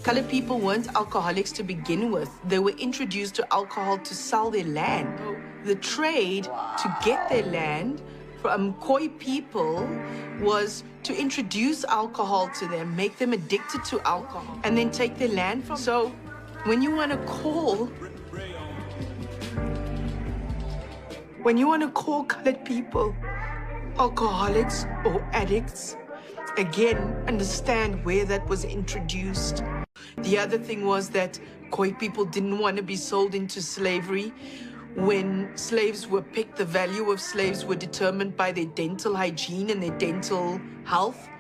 Colored people weren't alcoholics to begin with. They were introduced to alcohol to sell their land. The trade to get their land from Khoi people was to introduce alcohol to them, make them addicted to alcohol, and then take their land from them. So when you want to call colored people alcoholics or addicts, again, understand where that was introduced. The other thing was that Khoi people didn't want to be sold into slavery. When slaves were picked, the value of slaves were determined by their dental hygiene and their dental health.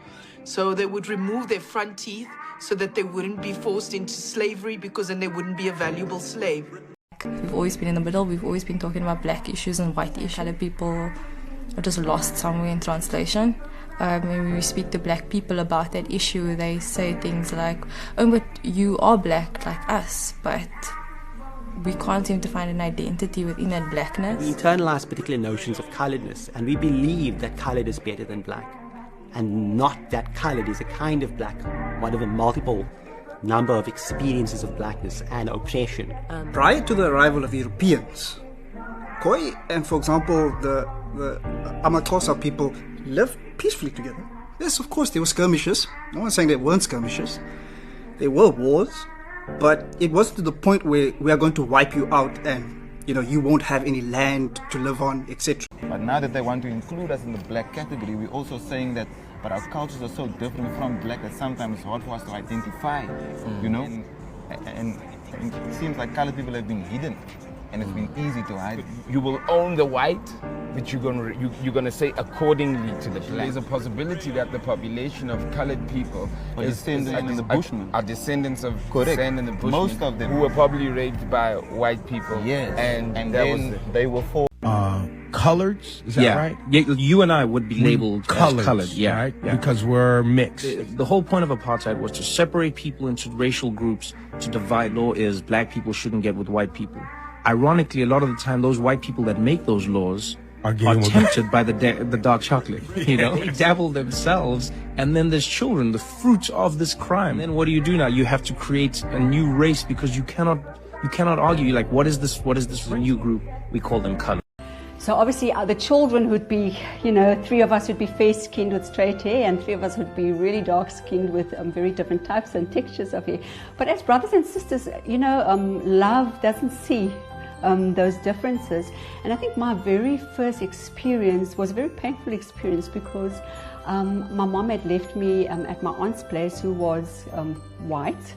So they would remove their front teeth so that they wouldn't be forced into slavery, because then they wouldn't be a valuable slave. We've always been in the middle. We've always been talking about black issues and white issues. Colored people are just lost somewhere in translation. When we speak to black people about that issue, they say things like, oh, but you are black like us, but we can't seem to find an identity within that blackness. We internalize particular notions of coloredness, and we believe that colored is better than black, and not that colored is a kind of black, one of a multiple number of experiences of blackness and oppression. Prior to the arrival of Europeans, Khoi and, for example, the Amaxhosa people lived peacefully together. Yes, of course, there were skirmishes. No one's saying there weren't skirmishes. There were wars, but it wasn't to the point where we are going to wipe you out and, you won't have any land to live on, etc. But now that they want to include us in the black category, we're also saying that, but our cultures are so different from black that sometimes it's hard for us to identify, And it seems like colored people have been hidden, and it's been easy to hide. You will own the white, but you're gonna say accordingly to the black. There's a possibility that the population of colored people are descendants of the Bushmen. Are descendants of Correct. The Bushmen. Most of them who were probably raped by white people. Yes, and then they were for coloreds, is that right? Yeah, you and I would be labeled coloreds, as colored, right? Because we're mixed. The whole point of apartheid was to separate people into racial groups, to divide. Law is black people shouldn't get with white people. Ironically, a lot of the time, those white people that make those laws are tempted by the dark chocolate. They dabble themselves, and then there's children, the fruits of this crime. And then what do you do now? You have to create a new race, because you cannot argue. You're like, what is this new group? We call them colored. So obviously the children would be, 3 of us would be fair-skinned with straight hair, and 3 of us would be really dark-skinned with very different types and textures of hair. But as brothers and sisters, love doesn't see those differences. And I think my very first experience was a very painful experience, because my mom had left me at my aunt's place, who was white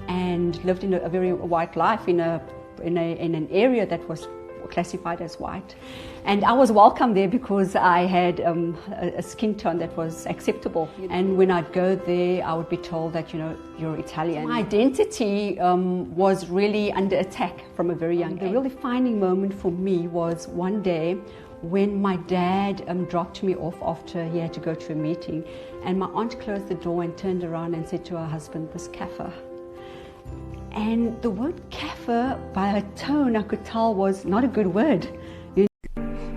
and lived in a very white life in an area that was classified as white. And I was welcome there because I had a skin tone that was acceptable. And when I'd go there, I would be told that, you're Italian. My identity was really under attack from a very young age. The real defining moment for me was one day when my dad dropped me off after he had to go to a meeting, and my aunt closed the door and turned around and said to her husband, "This kafir." And the word kafir, by her tone, I could tell was not a good word.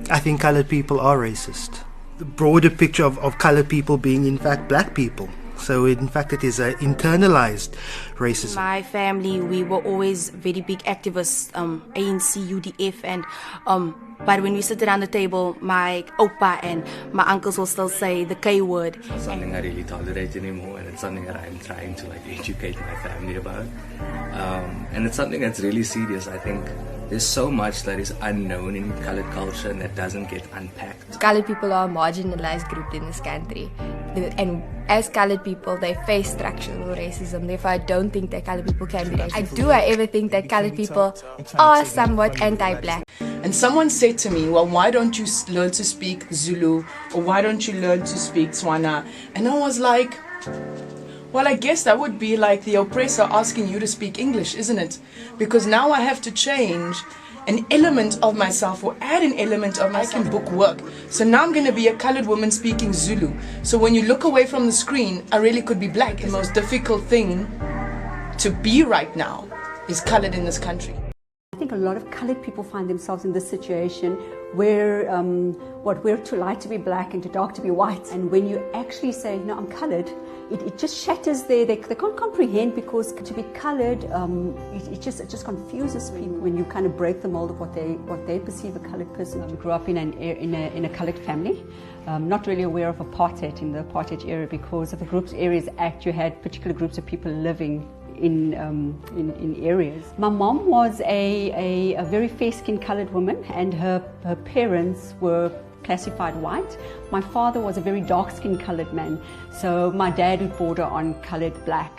I think colored people are racist. The broader picture of colored people being, in fact, black people. So, in fact, it is an internalized racism. My family, we were always very big activists, ANC, UDF, and but when we sit around the table, my opa and my uncles will still say the K word. It's not something I really tolerate anymore, and it's something that I'm trying to educate my family about. And it's something that's really serious. I think there's so much that is unknown in colored culture and that doesn't get unpacked. Colored people are a marginalized group in this country, and as colored people, they face structural racism. Therefore, I don't think that colored people can be racist. I do, however, think that colored people are somewhat anti-black. And someone said to me, well, why don't you learn to speak Zulu, or why don't you learn to speak Tswana? And I was like, well, I guess that would be like the oppressor asking you to speak English, isn't it? Because now I have to change an element of myself, or add an element of myself. I can book work. So now I'm going to be a colored woman speaking Zulu. So when you look away from the screen, I really could be black. The most difficult thing to be right now is colored in this country. I think a lot of colored people find themselves in this situation where we're too light to be black and too dark to be white. And when you actually say, no, I'm colored, it just shatters they can't comprehend, because to be coloured, it just confuses people when you kind of break the mold of what they perceive a coloured person. I grew up in a coloured family, not really aware of apartheid in the apartheid era. Because of the Groups Areas Act, you had particular groups of people living in areas. My mom was a very fair-skinned coloured woman, and her parents were classified white. My father was a very dark-skinned coloured man, so my dad would border on coloured black.